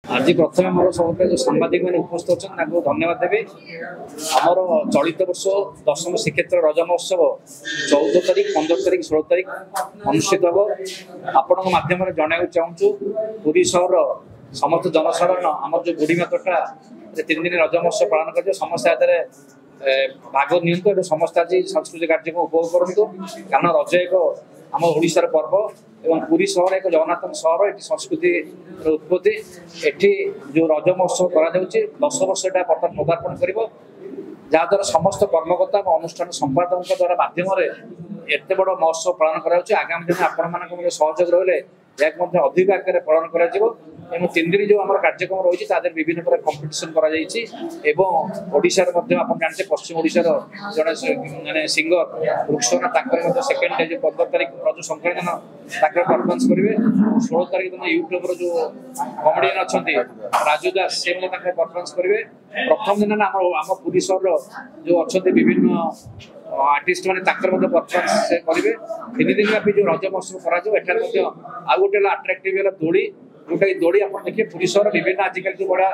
आज प्रथम मोर सब जो सांबादिक मैंने उपस्थित अच्छा धन्यवाद देवी। आमर चलित वर्ष 10म श्रीक्षेत्र रज महोत्सव 14 तारिख 15 तारिख 16 तारिख अनुष्ठित हम। आपण माध्यम जन चाहूँ पुरी सहर समस्त जनसाधारण आम जो बुढ़ी माता 3 दिन रज महोत्सव पालन कर समस्त भाग नि समस्त आज सांस्कृतिक कार्यक्रम उपभोग करूँ कारण रज एक आम ओडिशार पर्व एवं पुरी सहर एक जगन्नाथ सहर ये संस्कृति उत्पत्ति एठी जो रज महोत्सव करा 10 वर्ष एटा बर्तमान पदार्पण कर जहाद्वारा समस्त कर्मकर्ता और अनुष्ठान संपादक द्वारा माध्यम एत बड़ महोत्सव पालन कर आगामी दिन आपण मान सहयोग रही अधिक आकार पालन कर 3 दिन जो आम कार्यक्रम रही है विभिन्न प्रकार कंपिटिशन कर जानते पश्चिम ओडिशार जड़े मानने सिंगर रुक्षना सेकेंड जो 15 तारिख रज संक्रांति दिन परफॉर्मेंस करेंगे। 16 तारिख दिन यूट्यूब जो कमेडियन अच्छा राजू दास से परफॉर्मेंस करेंगे। प्रथम दिन आम पुरी सहर जो अच्छा विभिन्न आर्टिस्ट मैंने परफॉर्मेंस करेंगे। 3 दिन व्यापी जो रज महोत्सव कर गोटे अट्राक्टिव है दोड़ी जोटा दोड़ी आप देखिए पुरी सहर विभिन्न आजिकल जो बड़ा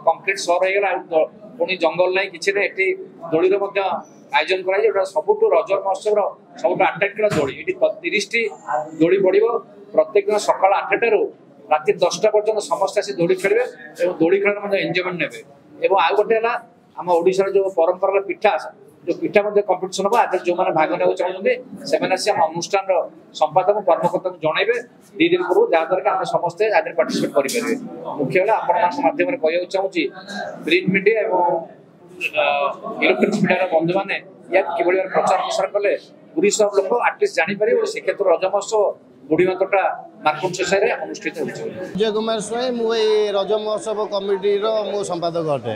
कंक्रीट सहर हो पुणी जंगल ना कि ये दोड़ीर आयोजन कर सबुठ रज महोत्सव सब अट्राक्टिव दोड़ी ये 30 टी दोड़ी पड़ प्रत्येक दिन सकाल 8टारू राति 10टा पर्यटन समस्त आसी दोड़ी खेलेंगे और दोड़ी खेल एंजयमेंट ने आउ गोटे आम ओडिशार जो परंपरा पिठा जो पिठा कंपिटिशन हम आज जो मैंने भाग ने चाहते से अनुष्ठान संपादक कर्मकर्ता जनइबे 2 दिन पूर्व जहाद्वारा आम समस्ते आज पार्टिसिपेट करेंगे। मुख्य माध्यम कहूँ चाहूँगी प्रिंट मीडिया और इलेक्ट्रोनिक्स मीडिया बंधु मैंने कि प्रचार प्रसार कले पुरी सहर लोक आर्टिस्ट जापर श्रीक्षेत्र रज महोत्सव बुढ़ी माता मार्कुंड सोसाई अनुष्ठित हो। विजय कुमार स्वाई मुझे रज महोत्सव कमिटी मो संपादक अटे।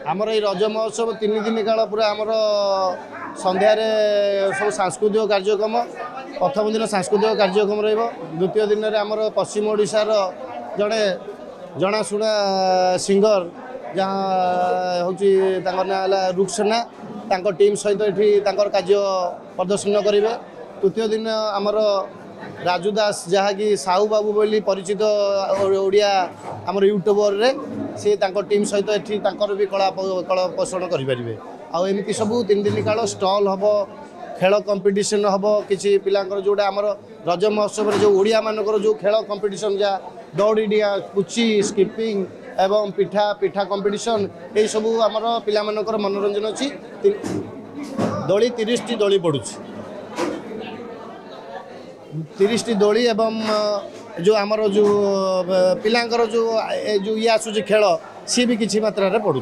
आमर ये रज महोत्सव 3 दिन काल पूरा आमर संध्यार सब सांस्कृतिक कार्यक्रम प्रथम दिन सांस्कृतिक कार्यक्रम द्वितीय दिन में आमर पश्चिम ओडिशार जड़े जनाशुना सिंगर जहाँ हूँ ना रुक्षना टीम सहित ये कार्य प्रदर्शन करेंगे। तृतीय दिन आमर राजू दास जहाँकि साहू बाबू बोली परिचित ओडिया आमर यूट्यूबर रे सी टीम सहित ये भी कला पोषण करेंगे। आमती सब 3 दिन काल स्टल हम खेल कंपिटिशन हम किसी पिलांकर जोड़ा आमर रज महोत्सव जो ओडिया मानकर जो खेल कंपिटिशन जहाँ दौड़ी डिया पुची स्किपिंग एवं पिठा पिठा कंपिटिशन ये सब आमर पिला मानकर मनोरंजन अच्छी दोली 30 टी दोली पड़ू 30 टी दोली एवं जो आमर जो पिलांकर जो ये आसूँ खेल सी भी किसी मात्रा पड़ू।